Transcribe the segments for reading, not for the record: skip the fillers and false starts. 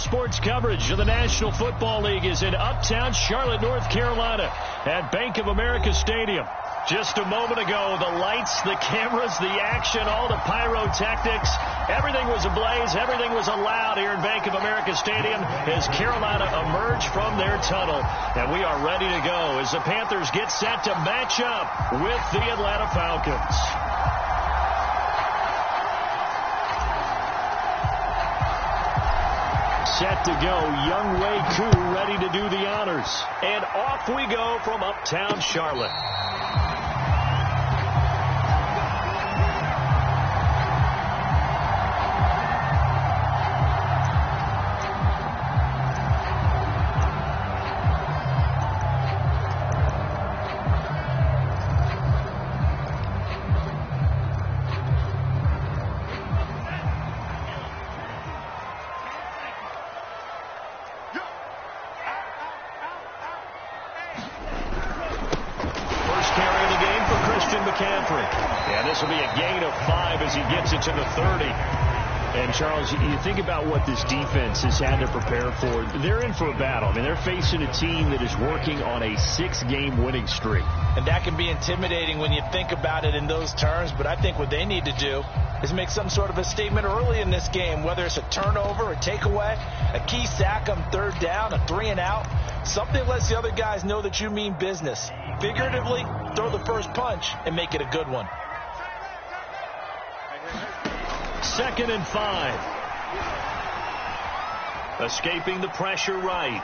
sports coverage of the National Football League is in uptown Charlotte, North Carolina at Bank of America Stadium. Just a moment ago, the lights, the cameras, the action, all the pyrotechnics, everything was ablaze, everything was allowed here in Bank of America Stadium as Carolina emerged from their tunnel. And we are ready to go as the Panthers get set to match up with the Atlanta Falcons. Set to go, Younghoe Koo ready to do the honors. And off we go from uptown Charlotte. And this will be a gain of 5 as he gets it to the 30. And, Charles, you think about what this defense has had to prepare for. They're in for a battle. I mean, they're facing a team that is working on a 6-game winning streak. And that can be intimidating when you think about it in those terms. But I think what they need to do is make some sort of a statement early in this game, whether it's a turnover, a takeaway, a key sack on third down, a 3-and-out. Something that lets the other guys know that you mean business. Figuratively, throw the first punch and make it a good one. 2nd and 5. Escaping the pressure right.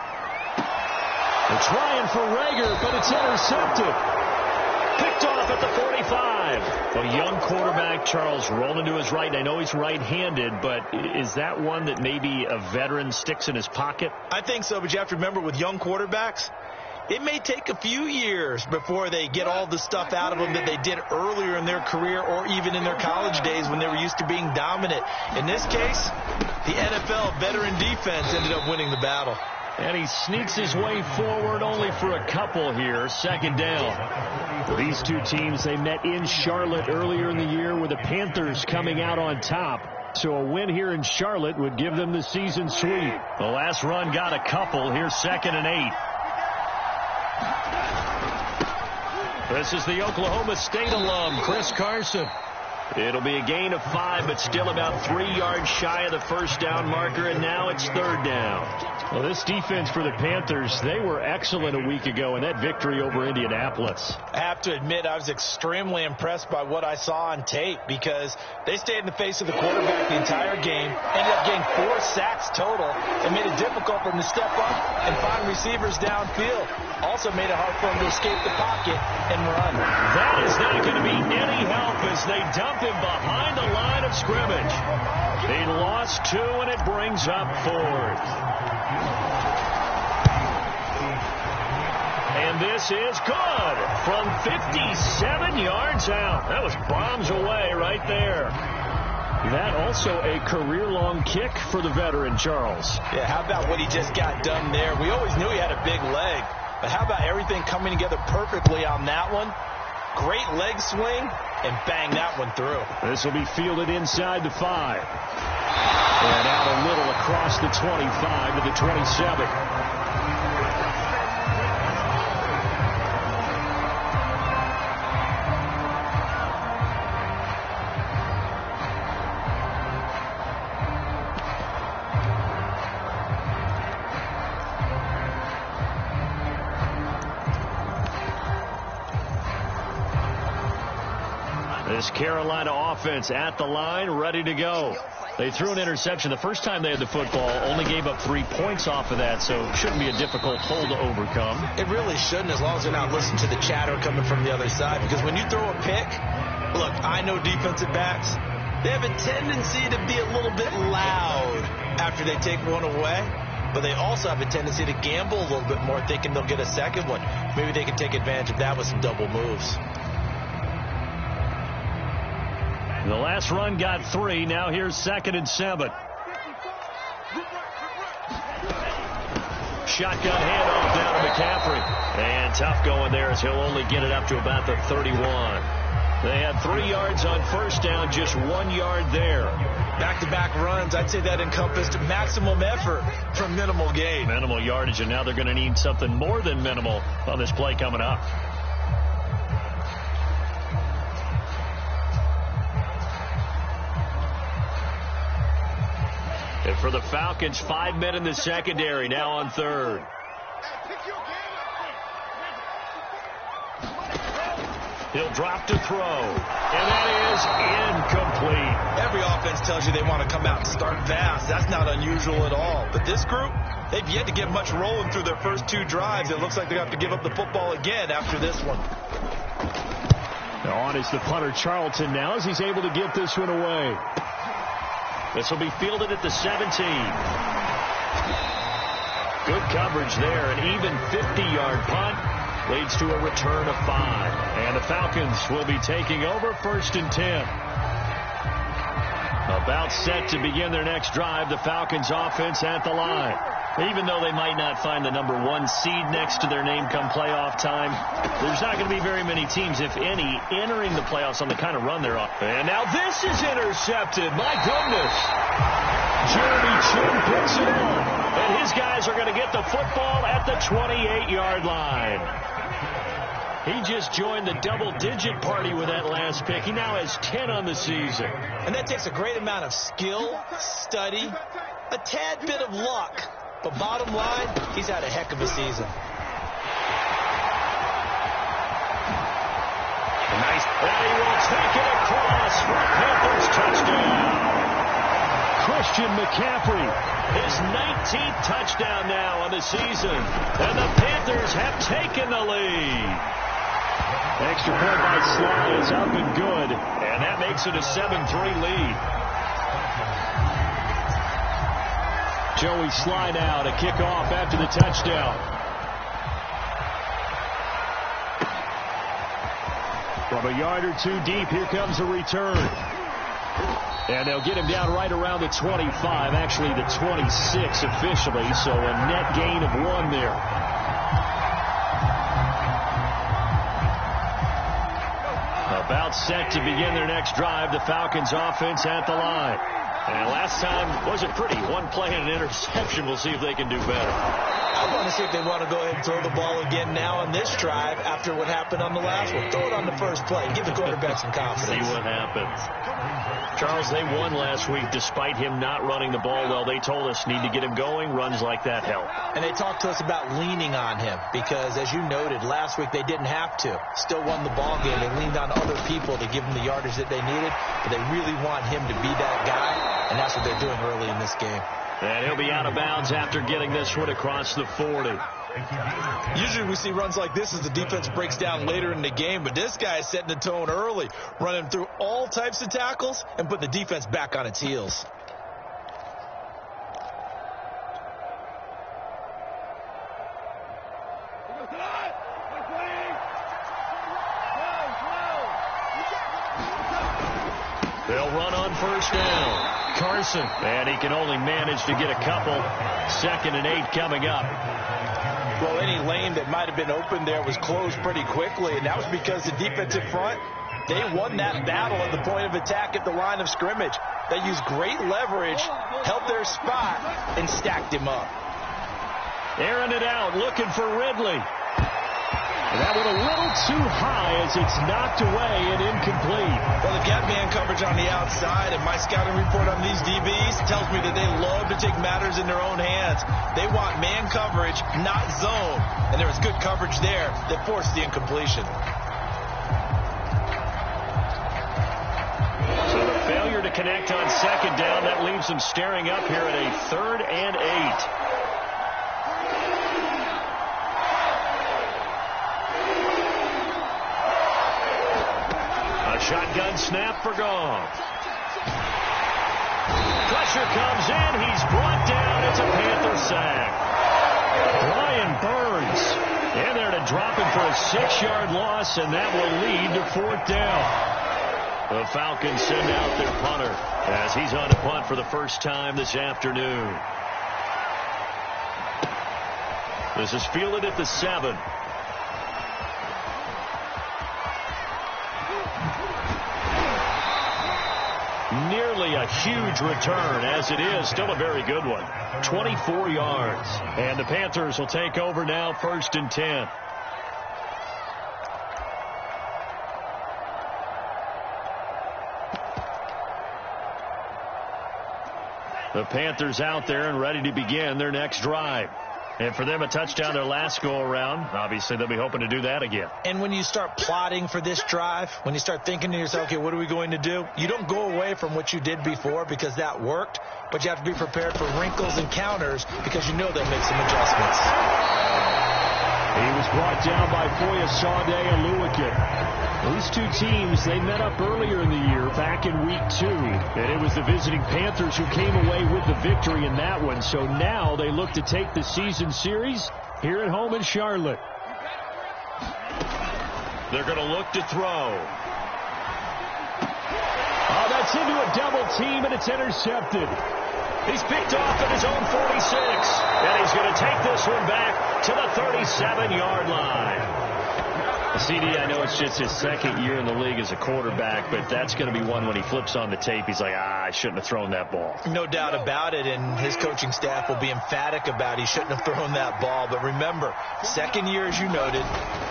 They're trying for Reagor, but it's intercepted. Picked off at the 45. A young quarterback, Charles, rolling to his right. And I know he's right-handed, but is that one that maybe a veteran sticks in his pocket? I think so, but you have to remember with young quarterbacks, it may take a few years before they get all the stuff out of them that they did earlier in their career or even in their college days when they were used to being dominant. In this case, the NFL veteran defense ended up winning the battle. And he sneaks his way forward only for a couple here. 2nd down. These two teams, they met in Charlotte earlier in the year with the Panthers coming out on top. So a win here in Charlotte would give them the season sweep. The last run got a couple. Here's 2nd and 8. This is the Oklahoma State alum, Chris Carson. It'll be a gain of 5, but still about 3 yards shy of the first down marker, and now it's 3rd down. Well, this defense for the Panthers, they were excellent a week ago in that victory over Indianapolis. I have to admit, I was extremely impressed by what I saw on tape because they stayed in the face of the quarterback the entire game, ended up getting 4 sacks total, and made it difficult for them to step up and find receivers downfield. Also made it hard for them to escape the pocket and run. That is not going to be any help as they dump him behind the line of scrimmage. They lost 2, and it brings up 4th. And this is good from 57 yards out. That was bombs away right there. That also a career-long kick for the veteran, Charles. Yeah, how about what he just got done there? We always knew he had a big leg, but how about everything coming together perfectly on that one? Great leg swing, and bang that one through. This will be fielded inside the 5. And out a little across the 25 to the 27. This Carolina offense at the line, ready to go. They threw an interception the first time they had the football, only gave up 3 points off of that, so it shouldn't be a difficult hole to overcome. It really shouldn't, as long as they're not listening to the chatter coming from the other side, because when you throw a pick, look, I know defensive backs, they have a tendency to be a little bit loud after they take one away, but they also have a tendency to gamble a little bit more, thinking they'll get a second one. Maybe they can take advantage of that with some double moves. The last run got 3. Now here's 2nd and 7. Shotgun handoff down to McCaffrey. And tough going there as he'll only get it up to about the 31. They had 3 yards on first down, just 1 yard there. Back-to-back runs, I'd say that encompassed maximum effort for minimal gain. Minimal yardage, and now they're going to need something more than minimal on this play coming up. And for the Falcons, 5 men in the secondary, now on third. He'll drop to throw, and that is incomplete. Every offense tells you they want to come out and start fast. That's not unusual at all. But this group, they've yet to get much rolling through their first 2 drives. It looks like they have to give up the football again after this one. Now on is the punter, Charlton, now as he's able to get this one away. This will be fielded at the 17. Good coverage there, an even 50-yard punt. Leads to a return of 5. And the Falcons will be taking over 1st and 10. About set to begin their next drive, the Falcons offense at the line. Even though they might not find the number 1 seed next to their name come playoff time, there's not going to be very many teams, if any, entering the playoffs on the kind of run they're on. And now this is intercepted. My goodness. Jeremy Chin picks it up. And his guys are going to get the football at the 28-yard line. He just joined the double-digit party with that last pick. He now has 10 on the season. And that takes a great amount of skill, study, a tad bit of luck. But bottom line, he's had a heck of a season. Nice. And he will take it across for a Panthers touchdown. Christian McCaffrey, his 19th touchdown now on the season. And the Panthers have taken the lead. Extra point by Sly is up and good. And that makes it a 7-3 lead. Joey Sly now to kick off after the touchdown. From a yard or 2 deep, here comes a return. And they'll get him down right around the 25, actually the 26 officially, so a net gain of 1 there. About set to begin their next drive, the Falcons offense at the line. And last time wasn't pretty. 1 play and an interception. We'll see if they can do better. I want to see if they want to go ahead and throw the ball again now on this drive after what happened on the last one. Throw it on the first play. Give the quarterback some confidence. See what happens. Charles, they won last week despite him not running the ball well. They told us need to get him going. Runs like that help. And they talked to us about leaning on him because, as you noted, last week they didn't have to. Still won the ball game. They leaned on other people to give them the yardage that they needed. But they really want him to be that guy, and that's what they're doing early in this game. And he'll be out of bounds after getting this one across the 40. Usually we see runs like this as the defense breaks down later in the game, but this guy is setting the tone early, running through all types of tackles and putting the defense back on its heels. They'll run on first down. Carson, and he can only manage to get a couple. 2nd and 8 coming up. Well, any lane that might have been open there was closed pretty quickly, and that was because the defensive front, they won that battle at the point of attack at the line of scrimmage. They used great leverage, held their spot, and stacked him up. Airing it out, looking for Ridley. That one a little too high as it's knocked away and incomplete. Well, they've got man coverage on the outside, and my scouting report on these DBs tells me that they love to take matters in their own hands. They want man coverage, not zone. And there was good coverage there that forced the incompletion. So the failure to connect on 2nd down, that leaves them staring up here at a 3rd and 8. Shotgun snap for Goff. Pressure comes in. He's brought down. It's a Panther sack. Brian Burns in there to drop him for a 6-yard loss, and that will lead to 4th down. The Falcons send out their punter as he's on to punt for the first time this afternoon. This is fielded at the 7. certainly a huge return. As it is, still a very good one. 24 yards. And the Panthers will take over now, 1st and 10. The Panthers out there and ready to begin their next drive. And for them, a touchdown their last go-around. Obviously, they'll be hoping to do that again. And when you start plotting for this drive, when you start thinking to yourself, okay, what are we going to do? You don't go away from what you did before because that worked, but you have to be prepared for wrinkles and counters because you know they'll make some adjustments. He was brought down by Foyesade Oluwakin. These two teams, they met up earlier in the year, back in week 2. And it was the visiting Panthers who came away with the victory in that one. So now they look to take the season series here at home in Charlotte. They're going to look to throw. Oh, that's into a double team, and it's intercepted. He's picked off at his own 46. And he's going to take this one back to the 37-yard line. CD, I know it's just his second year in the league as a quarterback, but that's going to be one when he flips on the tape. He's like, I shouldn't have thrown that ball. No doubt about it, and his coaching staff will be emphatic about he shouldn't have thrown that ball. But remember, second year, as you noted,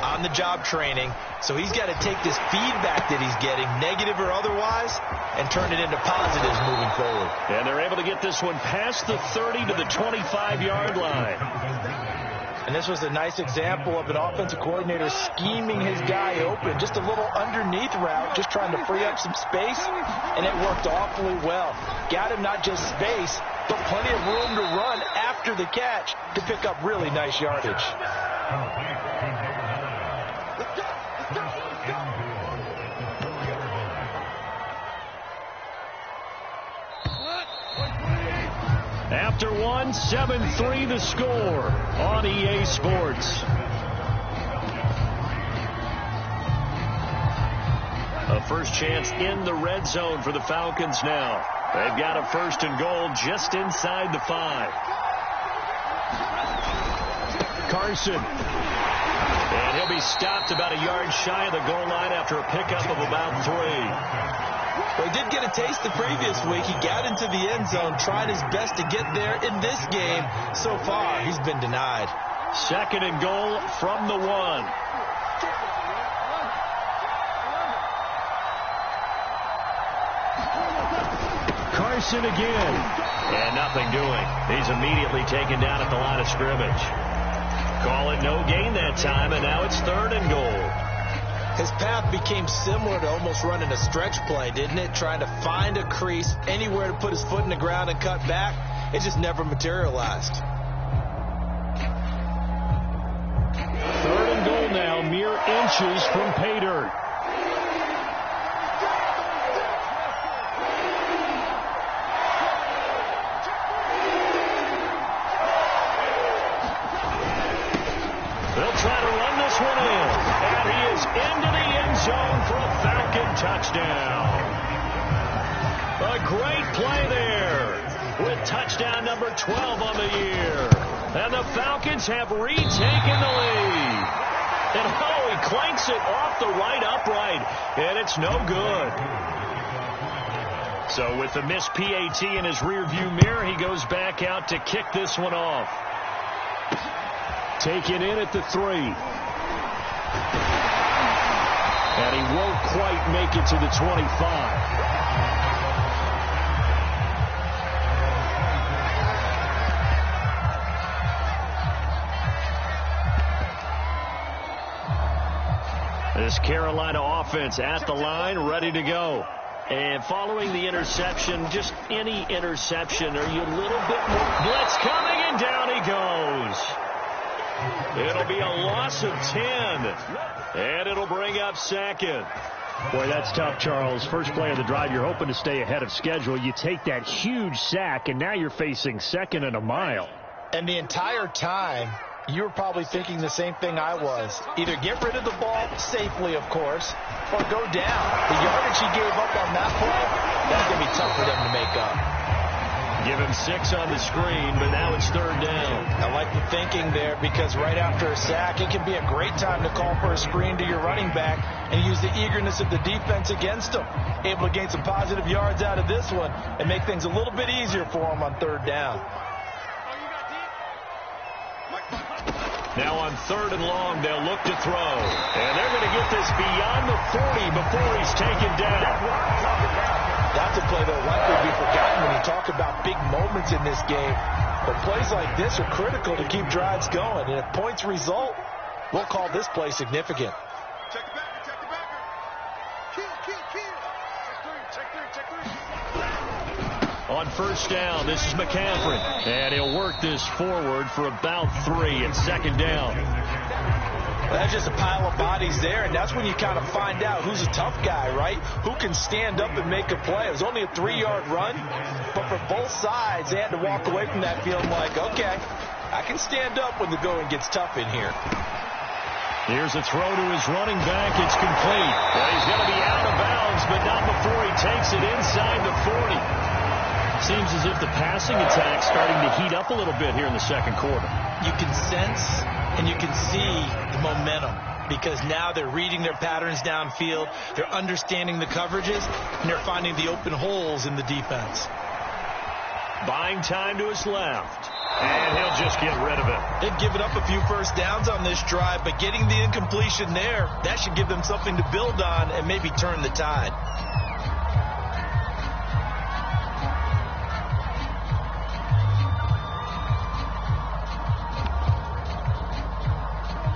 on-the-job training, so he's got to take this feedback that he's getting, negative or otherwise, and turn it into positives moving forward. And they're able to get this one past the 30 to the 25-yard line. And this was a nice example of an offensive coordinator scheming his guy open. Just a little underneath route, just trying to free up some space, and it worked awfully well. Got him not just space, but plenty of room to run after the catch to pick up really nice yardage. After one, 7-3 the score on EA Sports. A first chance in the red zone for the Falcons now. They've got a 1st and goal just inside the 5. Carson. And he'll be stopped about a yard shy of the goal line after a pickup of about 3. Well, he did get a taste the previous week. He got into the end zone, tried his best to get there in this game. So far, he's been denied. 2nd and goal from the 1. Carson again. And nothing doing. He's immediately taken down at the line of scrimmage. Call it no gain that time, and now it's 3rd and goal. His path became similar to almost running a stretch play, didn't it? Trying to find a crease, anywhere to put his foot in the ground and cut back. It just never materialized. 3rd and goal now, mere inches from pay dirt. They'll try to run this one in. And he is into the end zone for a Falcon touchdown. A great play there with touchdown number 12 on the year. And the Falcons have retaken the lead. And oh, he clanks it off the right upright. And it's no good. So with the missed PAT in his rearview mirror, he goes back out to kick this one off. Taken in at the 3. And he won't quite make it to the 25. This Carolina offense at the line, ready to go. And following the interception, just any interception, are you a little bit more blitz coming, and down he goes. It'll be a loss of 10, and it'll bring up 2nd. Boy, that's tough, Charles. First play of the drive, you're hoping to stay ahead of schedule. You take that huge sack, and now you're facing 2nd and a mile. And the entire time, you were probably thinking the same thing I was. Either get rid of the ball safely, of course, or go down. The yardage he gave up on that play, that's going to be tough for them to make up. Give him 6 on the screen, but now it's 3rd down. I like the thinking there because right after a sack, it can be a great time to call for a screen to your running back and use the eagerness of the defense against him. Able to gain some positive yards out of this one and make things a little bit easier for him on 3rd down. Now on 3rd and long, they'll look to throw. And they're going to get this beyond the 40 before he's taken down. That's a play that will likely be forgotten when you talk about big moments in this game. But plays like this are critical to keep drives going. And if points result, we'll call this play significant. Check the backer, check the backer. Kill. Check three. On 1st down, this is McCaffrey. And he'll work this forward for about 3 at 2nd down. That's just a pile of bodies there, and that's when you kind of find out who's a tough guy, right? Who can stand up and make a play. It was only a 3-yard run, but for both sides, they had to walk away from that feeling like, okay, I can stand up when the going gets tough in here. Here's a throw to his running back. It's complete. Well, he's going to be out of bounds, but not before he takes it inside the 40. Seems as if the passing attack's starting to heat up a little bit here in the 2nd quarter. You can sense and you can see the momentum because now they're reading their patterns downfield, they're understanding the coverages, and they're finding the open holes in the defense. Buying time to his left, and he'll just get rid of it. They've given up a few 1st downs on this drive, but getting the incompletion there, that should give them something to build on and maybe turn the tide.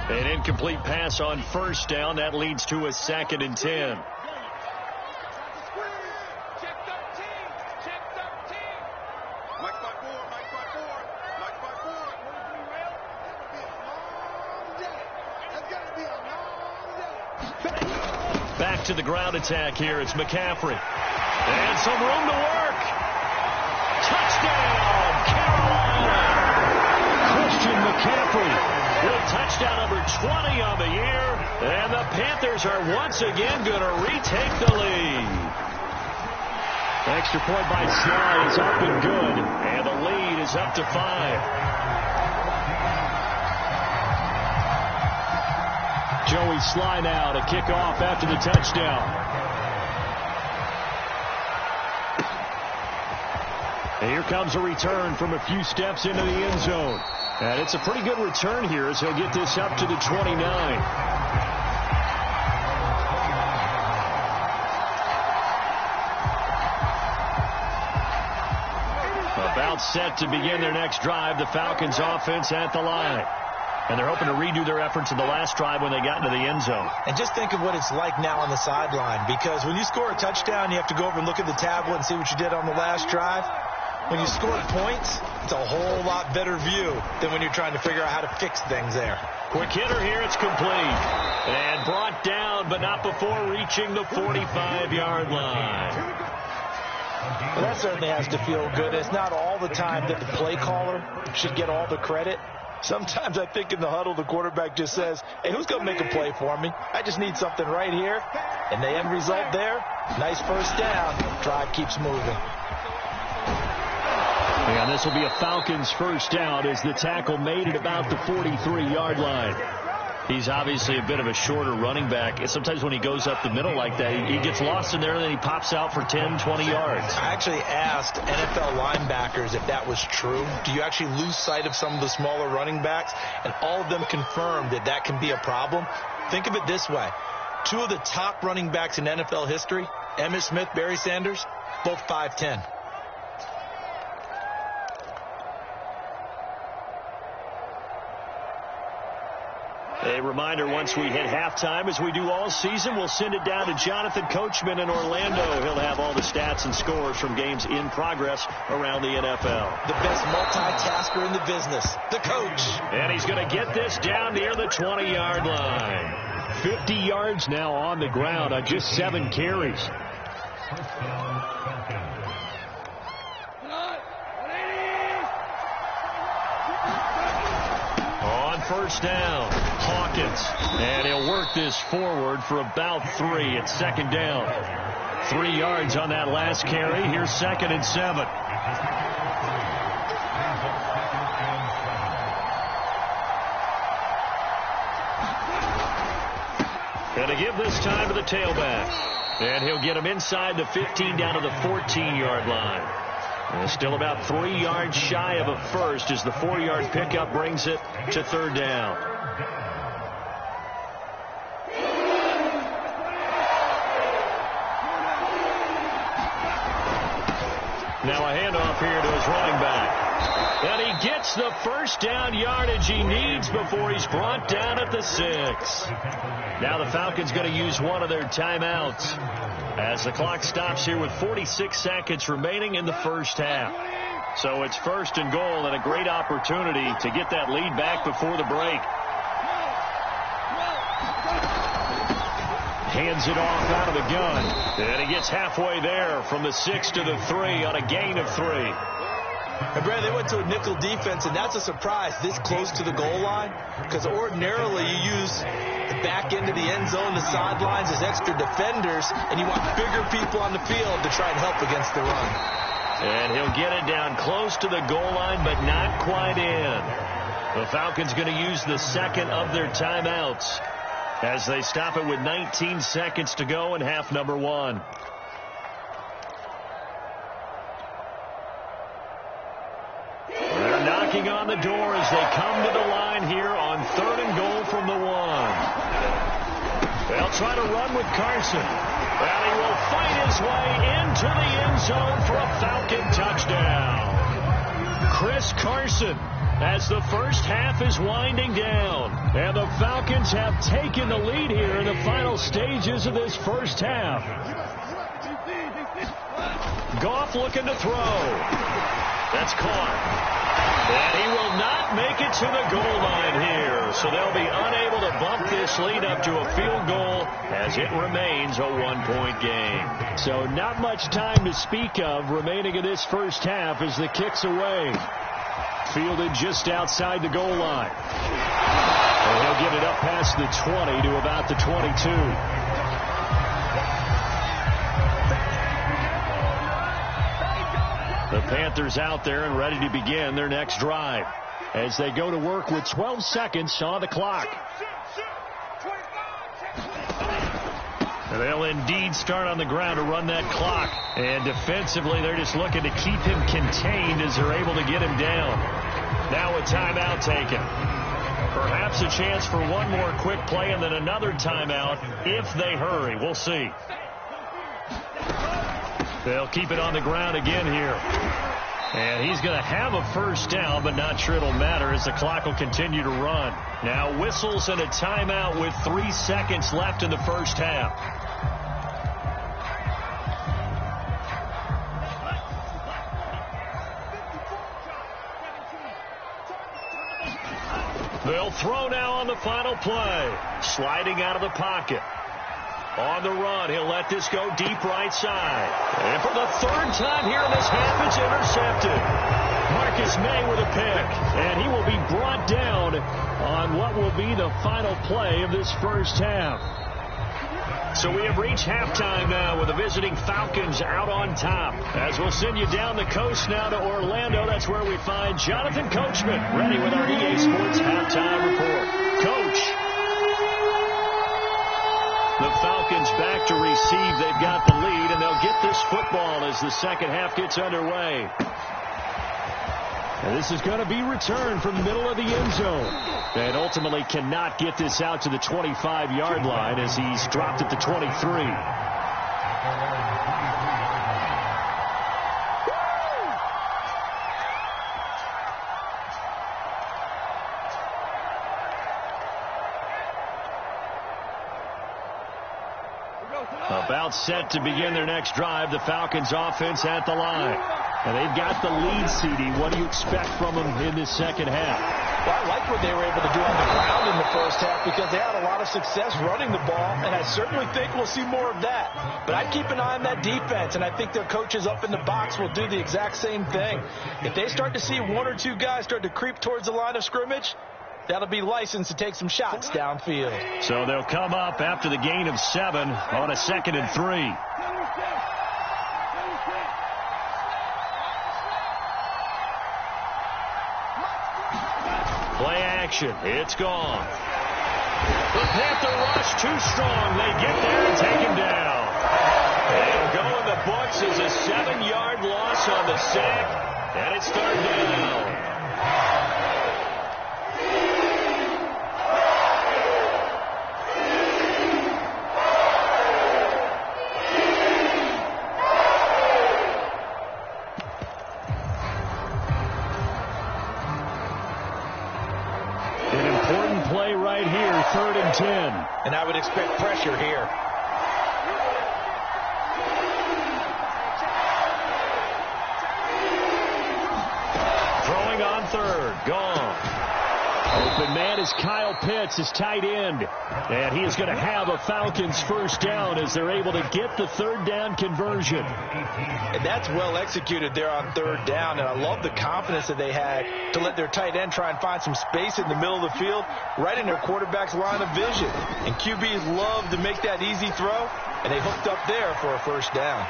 An incomplete pass on 1st down. That leads to a 2nd and 10. Back to the ground attack here. It's McCaffrey. And some room to work. Touchdown, Carolina. Christian McCaffrey. With touchdown number 20 on the year, and the Panthers are once again going to retake the lead. Extra point by Sly is up and good, and the lead is up to 5. Joey Sly now to kick off after the touchdown. And here comes a return from a few steps into the end zone. And it's a pretty good return here as he'll get this up to the 29. About set to begin their next drive, the Falcons offense at the line. And they're hoping to redo their efforts in the last drive when they got into the end zone. And just think of what it's like now on the sideline, because when you score a touchdown, you have to go over and look at the tablet and see what you did on the last drive. When you score points, it's a whole lot better view than when you're trying to figure out how to fix things there. Quick hitter here, it's complete. And brought down, but not before reaching the 45-yard line. Well, that certainly has to feel good. It's not all the time that the play caller should get all the credit. Sometimes I think in the huddle, the quarterback just says, hey, who's going to make a play for me? I just need something right here. And the end result there, nice 1st down. Drive keeps moving. And this will be a Falcons 1st down as the tackle made at about the 43-yard line. He's obviously a bit of a shorter running back. And sometimes when he goes up the middle like that, he gets lost in there and then he pops out for 10, 20 yards. I actually asked NFL linebackers if that was true. Do you actually lose sight of some of the smaller running backs? And all of them confirmed that that can be a problem. Think of it this way. 2 of the top running backs in NFL history, Emmitt Smith, Barry Sanders, both 5'10". A reminder, once we hit halftime, as we do all season, we'll send it down to Jonathan Coachman in Orlando. He'll have all the stats and scores from games in progress around the NFL. The best multitasker in the business, the coach. And he's going to get this down near the 20-yard line. 50 yards now on the ground on just 7 carries. On 1st down, Hawkins. And he'll work this forward for about 3 at 2nd down. 3 yards on that last carry. Here's 2nd and 7. And to give this time to the tailback. And he'll get him inside the 15 down to the 14-yard line. And still about 3 yards shy of a first as the 4-yard pickup brings it to 3rd down. Now a handoff here to his running back. And he gets the first down yardage he needs before he's brought down at the 6. Now the Falcons going to use one of their timeouts as the clock stops here with 46 seconds remaining in the first half. So it's 1st and goal and a great opportunity to get that lead back before the break. Hands it off out of the gun. And he gets halfway there from the 6 to the 3 on a gain of 3. And Brad, they went to a nickel defense, and that's a surprise this close to the goal line, because ordinarily you use the back end of the end zone, the sidelines as extra defenders, and you want bigger people on the field to try and help against the run. And he'll get it down close to the goal line, but not quite in. The Falcons going to use the 2nd of their timeouts as they stop it with 19 seconds to go in half number 1. They're knocking on the door as they come to the line here on 3rd and goal from the 1. They'll try to run with Carson. And he will fight his way into the end zone for a Falcon touchdown. Chris Carson, as the first half is winding down. And the Falcons have taken the lead here in the final stages of this first half. Goff looking to throw. That's caught. And he will not make it to the goal line here. So they'll be unable to bump this lead up to a field goal as it remains a 1-point game. So not much time to speak of remaining in this first half as the kick's away. Fielded just outside the goal line. And he'll get it up past the 20 to about the 22. The Panthers out there and ready to begin their next drive as they go to work with 12 seconds on the clock. And they'll indeed start on the ground to run that clock. And defensively, they're just looking to keep him contained as they're able to get him down. Now a timeout taken. Perhaps a chance for one more quick play and then another timeout if they hurry. We'll see. They'll keep it on the ground again here. And he's going to have a first down, but not sure it'll matter as the clock will continue to run. Now whistles and a timeout with 3 seconds left in the first half. They'll throw now on the final play. Sliding out of the pocket. On the run, he'll let this go deep right side. And for the 3rd time here in this half, it's intercepted. Marcus May with a pick. And he will be brought down on what will be the final play of this first half. So we have reached halftime now with the visiting Falcons out on top. As we'll send you down the coast now to Orlando. That's where we find Jonathan Coachman ready with our EA Sports halftime report. Coach. The Falcons back to receive. They've got the lead, and they'll get this football as the second half gets underway. And this is going to be returned from the middle of the end zone. And ultimately cannot get this out to the 25-yard line as he's dropped at the 23. About set to begin their next drive. The Falcons offense at the line. And they've got the lead, CD. What do you expect from them in this second half? Well, I like what they were able to do on the ground in the first half because they had a lot of success running the ball, and I certainly think we'll see more of that. But I'd keep an eye on that defense, and I think their coaches up in the box will do the exact same thing. If they start to see 1 or 2 guys start to creep towards the line of scrimmage, that'll be licensed to take some shots downfield. So they'll come up after the gain of 7 on a 2nd and 3. action. It's gone. The Panther rush too strong. They get there and take him down. It'll go in the books as a 7-yard loss on the sack, and it's 3rd down. An important play right here, 3rd and 10. And I would expect pressure here. Throwing on 3rd. Gone. Open man is Kyle Pitts, his tight end. And he is going to have a Falcons 1st down as they're able to get the 3rd down conversion. And that's well executed there on 3rd down. And I love the confidence that they had to let their tight end try and find some space in the middle of the field, right in their quarterback's line of vision. And QBs love to make that easy throw, and they hooked up there for a 1st down.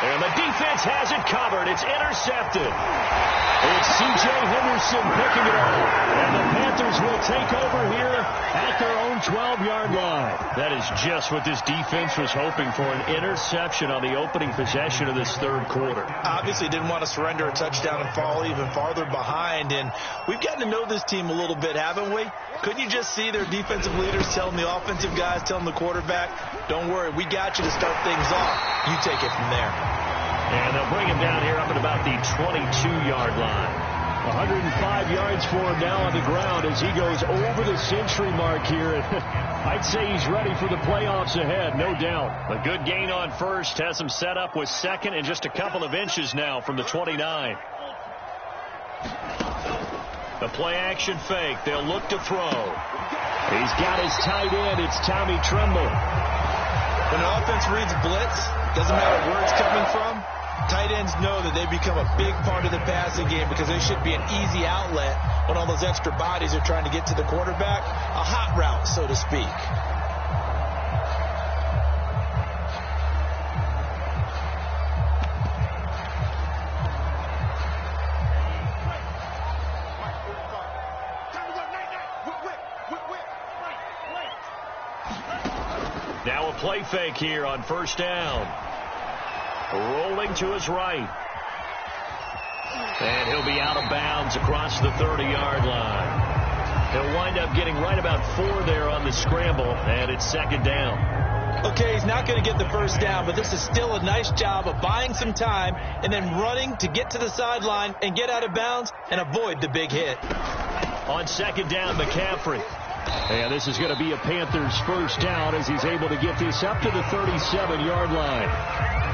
And the defense has it covered. It's intercepted. It's C.J. Henderson picking it up. And the Panthers will take over here at their own 12-yard line. That is just what this defense was hoping for, an interception on the opening possession of this 3rd quarter. Obviously didn't want to surrender a touchdown and fall even farther behind. And we've gotten to know this team a little bit, haven't we? Couldn't you just see their defensive leaders telling the offensive guys, telling the quarterback, don't worry, we got you to start things off. You take it from there. And they'll bring him down here up at about the 22-yard line. 105 yards for him now on the ground as he goes over the century mark here. I'd say he's ready for the playoffs ahead, no doubt. A good gain on 1st has him set up with 2nd and just a couple of inches now from the 29. The play-action fake. They'll look to throw. He's got his tight end. It's Tommy Tremble. When an offense reads blitz, doesn't matter where it's coming from, tight ends know that they become a big part of the passing game because they should be an easy outlet when all those extra bodies are trying to get to the quarterback. A hot route, so to speak. Now a play fake here on 1st down. Rolling to his right. And he'll be out of bounds across the 30-yard line. He'll wind up getting right about 4 there on the scramble, and it's 2nd down. Okay, he's not going to get the 1st down, but this is still a nice job of buying some time and then running to get to the sideline and get out of bounds and avoid the big hit. On 2nd down, McCaffrey. And this is going to be a Panthers 1st down as he's able to get this up to the 37-yard line.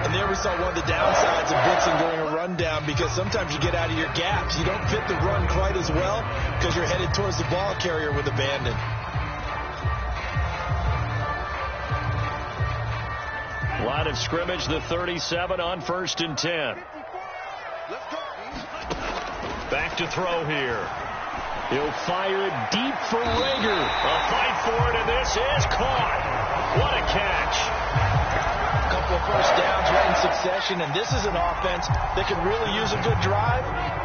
And there we saw one of the downsides of blitzing during a rundown because sometimes you get out of your gaps. You don't fit the run quite as well because you're headed towards the ball carrier with abandon. Line of scrimmage, the 37 on 1st and 10. Back to throw here. He'll fire it deep for Rager. A fight for it, and this is caught. What a catch. A couple of 1st downs right in succession, and this is an offense that could really use a good drive,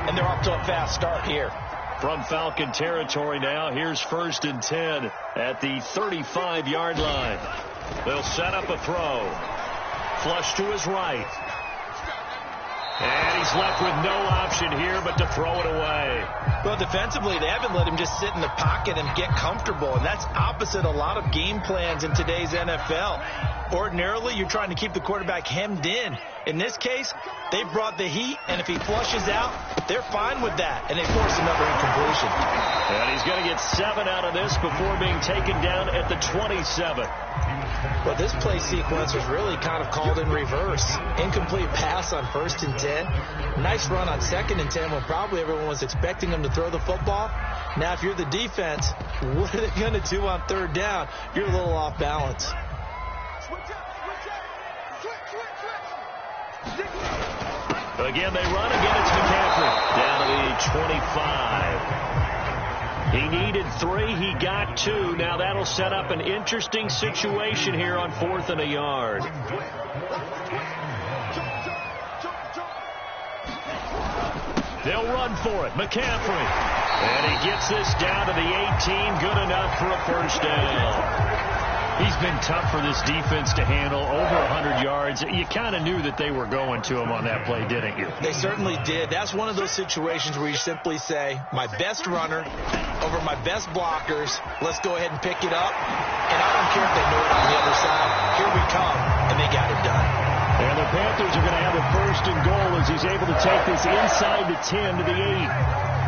and they're off to a fast start here. From Falcon territory now, here's 1st and 10 at the 35-yard line. They'll set up a throw. Flush to his right. And he's left with no option here but to throw it away. Well, defensively, they haven't let him just sit in the pocket and get comfortable, and that's opposite a lot of game plans in today's NFL. Ordinarily, you're trying to keep the quarterback hemmed in. In this case, they brought the heat, and if he flushes out, they're fine with that, and they force another incompletion. And he's going to get 7 out of this before being taken down at the 27. Well, this play sequence was really kind of called in reverse. Incomplete pass on 1st and 10. Nice run on 2nd and 10 when probably everyone was expecting him to throw the football. Now, if you're the defense, what are they going to do on 3rd down? You're a little off balance. Again, they run. Again, it's McCaffrey. Down to the 25. He needed 3. He got 2. Now that'll set up an interesting situation here on 4th and a yard. They'll run for it. McCaffrey. And he gets this down to the 18. Good enough for a first down. He's been tough for this defense to handle, over 100 yards. You kind of knew that they were going to him on that play, didn't you? They certainly did. That's one of those situations where you simply say, my best runner over my best blockers. Let's go ahead and pick it up. And I don't care if they know it on the other side. Here we come, and they got it done. And the Panthers are going to have a first and goal as he's able to take this inside the 10 to the 8.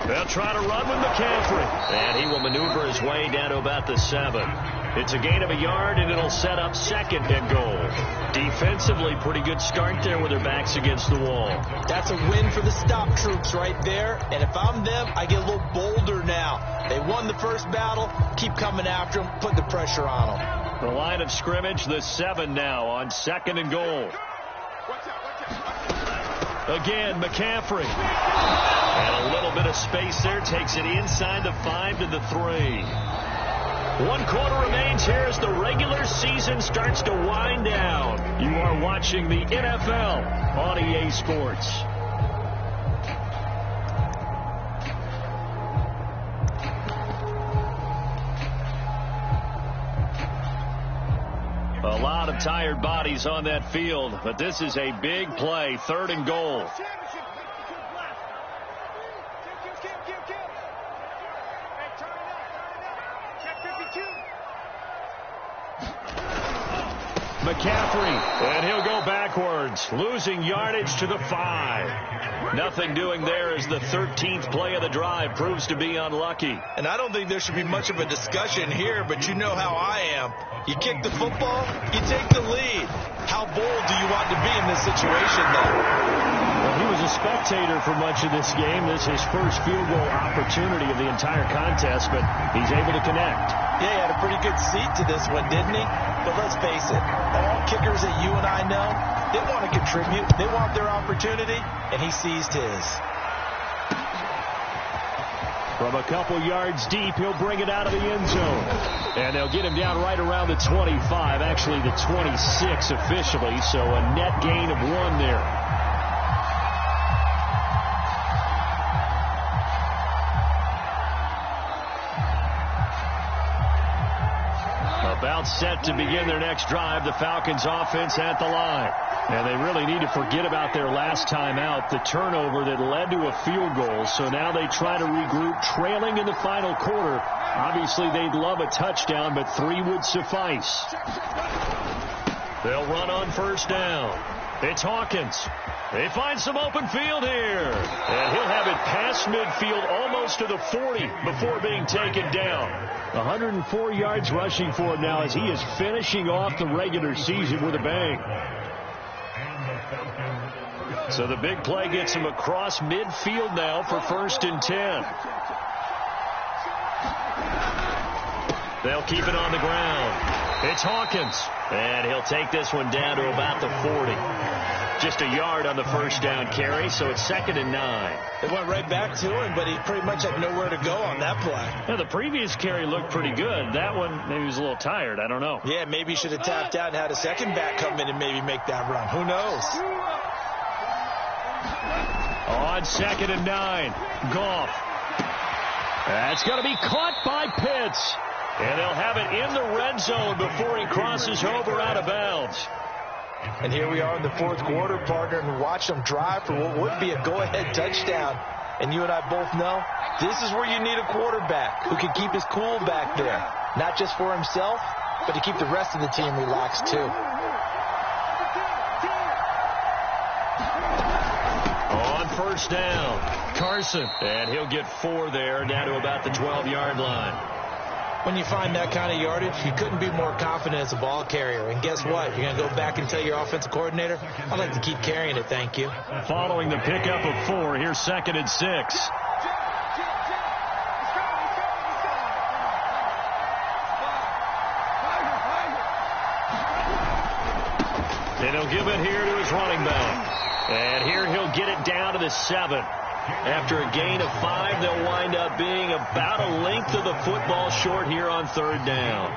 They'll try to run with McCaffrey. And he will maneuver his way down to about the 7. It's a gain of a yard, and it'll set up second and goal. Defensively, pretty good start there with their backs against the wall. That's a win for the stop troops right there. And if I'm them, I get a little bolder now. They won the first battle. Keep coming after them. Put the pressure on them. The line of scrimmage, the 7 now on second and goal. Again, McCaffrey. And a little bit of space there. Takes it inside the 5 to the 3. 1 quarter remains here as the regular season starts to wind down. You are watching the NFL on EA Sports. A lot of tired bodies on that field, but this is a big play, 3rd and goal. McCaffrey, and he'll go backwards, losing yardage to the 5. Nothing doing there as the 13th play of the drive proves to be unlucky. And I don't think there should be much of a discussion here, but you know how I am. You kick the football, you take the lead. How bold do you want to be in this situation, though? Well, he was a spectator for much of this game. This is his first field goal opportunity of the entire contest, but he's able to connect. Yeah, he had a pretty good seat to this one, didn't he? But let's face it, all kickers that you and I know, they want to contribute. They want their opportunity, and he seized his. From a couple yards deep, he'll bring it out of the end zone. And they'll get him down right around the 25, actually the 26 officially, so a net gain of 1 there. About set to begin their next drive, the Falcons offense at the line. And they really need to forget about their last time out, the turnover that led to a field goal. So now they try to regroup, trailing in the final quarter. Obviously, they'd love a touchdown, but 3 would suffice. They'll run on first down. It's Hawkins. They find some open field here. And he'll have it past midfield almost to the 40 before being taken down. 104 yards rushing for him now as he is finishing off the regular season with a bang. So the big play gets him across midfield now for 1st and 10. They'll keep it on the ground. It's Hawkins. And he'll take this one down to about the 40. Just a yard on the first down carry, so it's 2nd and 9. It went right back to him, but he pretty much had nowhere to go on that play. Yeah, the previous carry looked pretty good. That one, maybe he was a little tired. I don't know. Yeah, maybe he should have tapped out and had a second back come in and maybe make that run. Who knows? On 2nd and 9, Goff. That's going to be caught by Pitts. And they'll have it in the red zone before he crosses over out of bounds. And here we are in the 4th quarter, partner, and watch them drive for what would be a go-ahead touchdown. And you and I both know this is where you need a quarterback who can keep his cool back there. Not just for himself, but to keep the rest of the team relaxed, too. On first down, Carson. And he'll get 4 there, down to about the 12-yard line. When you find that kind of yardage, you couldn't be more confident as a ball carrier. And guess what? You're going to go back and tell your offensive coordinator, I'd like to keep carrying it, thank you. Following the pickup of 4, here's 2nd and 6. And he'll give it here to his running back. And here he'll get it down to the 7. After a gain of 5, they'll wind up being about a length of the football short here on 3rd down.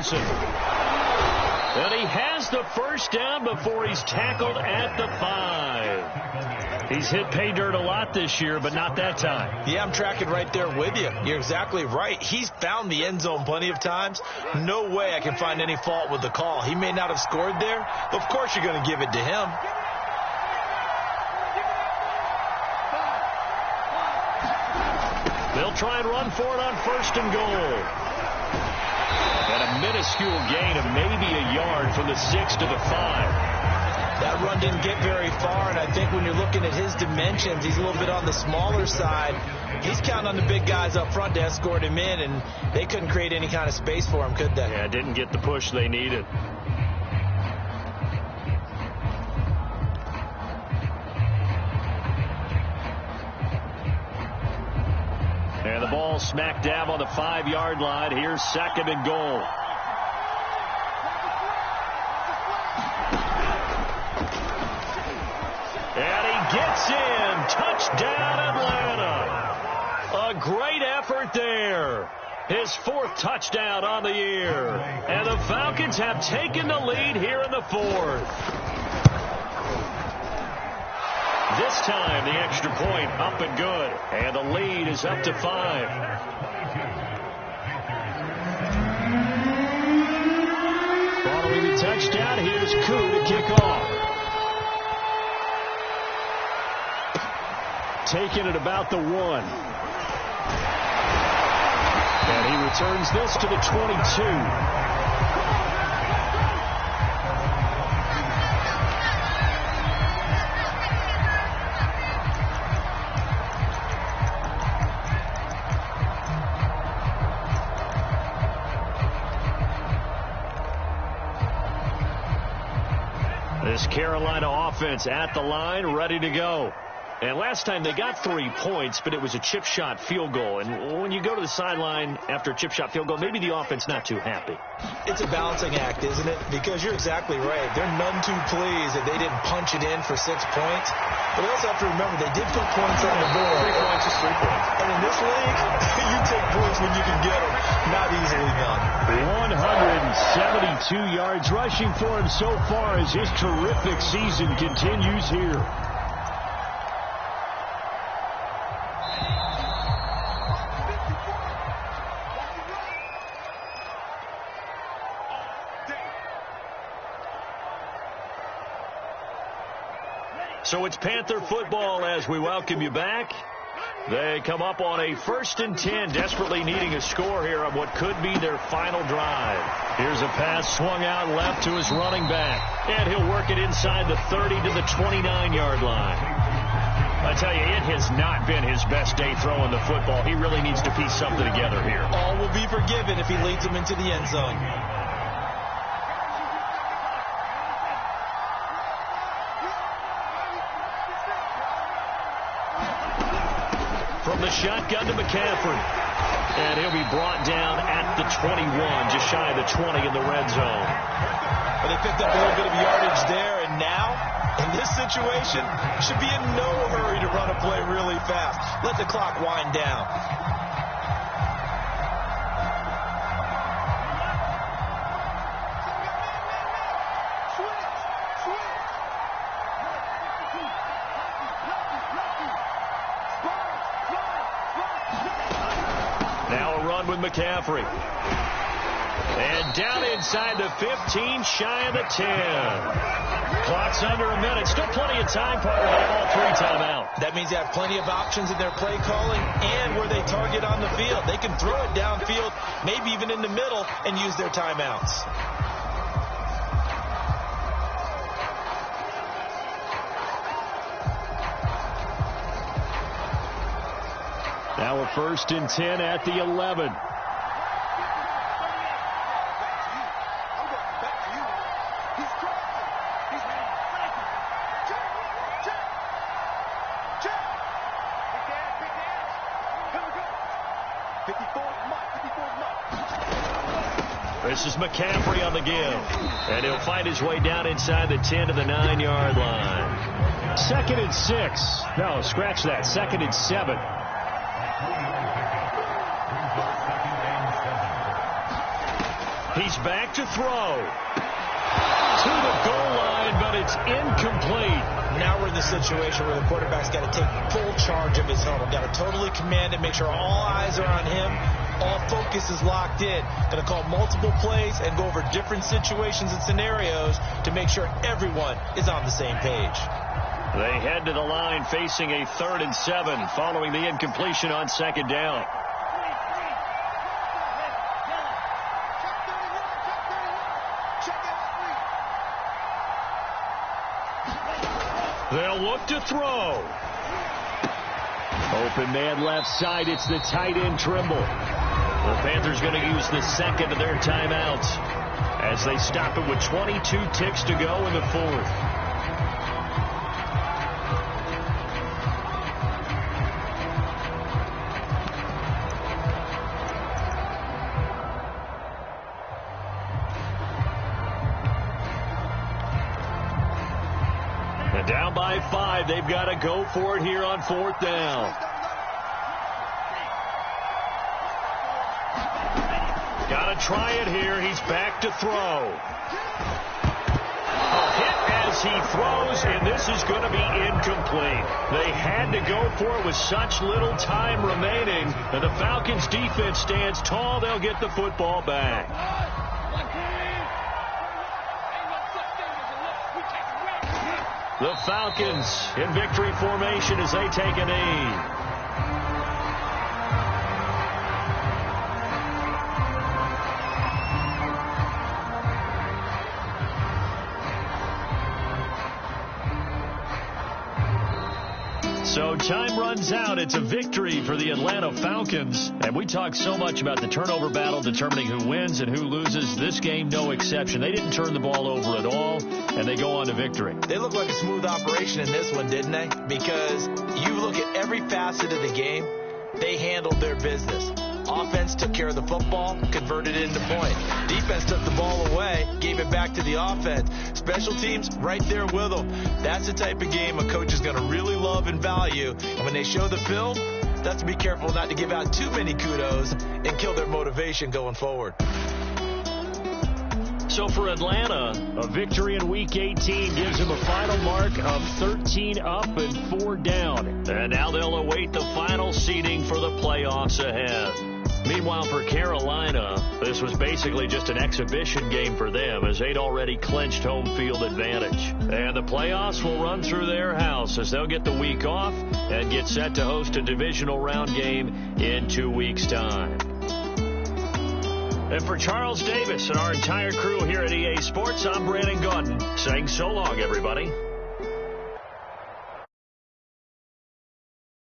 Jefferson. And he has the first down before he's tackled at the 5. He's hit pay dirt a lot this year, but not that time. Yeah, I'm tracking right there with you. You're exactly right. He's found the end zone plenty of times. No way I can find any fault with the call. He may not have scored there. Of course you're going to give it to him. They'll try and run for it on 1st and goal. And a minuscule gain of maybe a yard from the 6 to the 5. That run didn't get very far, and I think when you're looking at his dimensions, he's a little bit on the smaller side. He's counting on the big guys up front to escort him in, and they couldn't create any kind of space for him, could they? Yeah, didn't get the push they needed. And the ball smack dab on the 5-yard line. Here's 2nd and goal. And he gets in. Touchdown, Atlanta. A great effort there. His 4th touchdown on the year. And the Falcons have taken the lead here in the 4th. This time, the extra point up and good. And the lead is up to 5. Following the touchdown, here's Koo to kick off. Taking it about the 1. And he returns this to the 22. This Carolina offense at the line, ready to go. And last time they got 3 points, but it was a chip shot field goal. And when you go to the sideline after a chip shot field goal, maybe the offense not too happy. It's a balancing act, isn't it? Because you're exactly right. They're none too pleased that they didn't punch it in for 6 points. But they also have to remember they did put points on the board. 3 points is 3 points. And in this league, you take points when you can get them. Not easily done. 172 yards rushing for him so far as his terrific season continues here. So it's Panther football as we welcome you back. They come up on a 1st and 10, desperately needing a score here on what could be their final drive. Here's a pass swung out left to his running back. And he'll work it inside the 30 to the 29-yard line. I tell you, it has not been his best day throwing the football. He really needs to piece something together here. All will be forgiven if he leads them into the end zone. From the shotgun to McCaffrey. And he'll be brought down at the 21, just shy of the 20 in the red zone. Well, they picked up a little bit of yardage there, and now, in this situation, should be in no hurry to run a play really fast. Let the clock wind down. With McCaffrey. And down inside the 15, shy of the 10. Clock's under a minute. Still plenty of time, partner. They have all 3 timeout. That means they have plenty of options in their play calling and where they target on the field. They can throw it downfield, maybe even in the middle, and use their timeouts. Now a 1st and 10 at the 11. This is McCaffrey on the give. And he'll find his way down inside the 10 to the 9-yard line. 2nd and 6. No, scratch that. 2nd and 7. He's back to throw. To the goal line, but it's incomplete. Now we're in the situation where the quarterback's got to take full charge of his huddle. Got to totally command it, make sure all eyes are on him. All focus is locked in. Going to call multiple plays and go over different situations and scenarios to make sure everyone is on the same page. They head to the line facing a 3rd and 7 following the incompletion on 2nd down. They'll look to throw. Open man left side. It's the tight end Trimble. The Panthers going to use the second of their timeouts as they stop it with 22 ticks to go in the 4th. Down by 5. They've got to go for it here on 4th down. Got to try it here. He's back to throw. A hit as he throws, and this is going to be incomplete. They had to go for it with such little time remaining, and the Falcons defense stands tall. They'll get the football back. The Falcons in victory formation as they take a knee. So time runs out. It's a victory for the Atlanta Falcons. And we talk so much about the turnover battle determining who wins and who loses. This game, no exception. They didn't turn the ball over at all, and they go on to victory. They look like a smooth operation in this one, didn't they? Because you look at every facet of the game, they handled their business. Offense took care of the football, converted it into points. Defense took the ball away, gave it back to the offense. Special teams, right there with them. That's the type of game a coach is going to really love and value. And when they show the film, that's to be careful not to give out too many kudos and kill their motivation going forward. So for Atlanta, a victory in Week 18 gives them a final mark of 13 up and 4 down. And now they'll await the final seeding for the playoffs ahead. Meanwhile, for Carolina, this was basically just an exhibition game for them as they'd already clinched home field advantage. And the playoffs will run through their house as they'll get the week off and get set to host a divisional round game in 2 weeks' time. And for Charles Davis and our entire crew here at EA Sports, I'm Brandon Gaudin saying so long, everybody.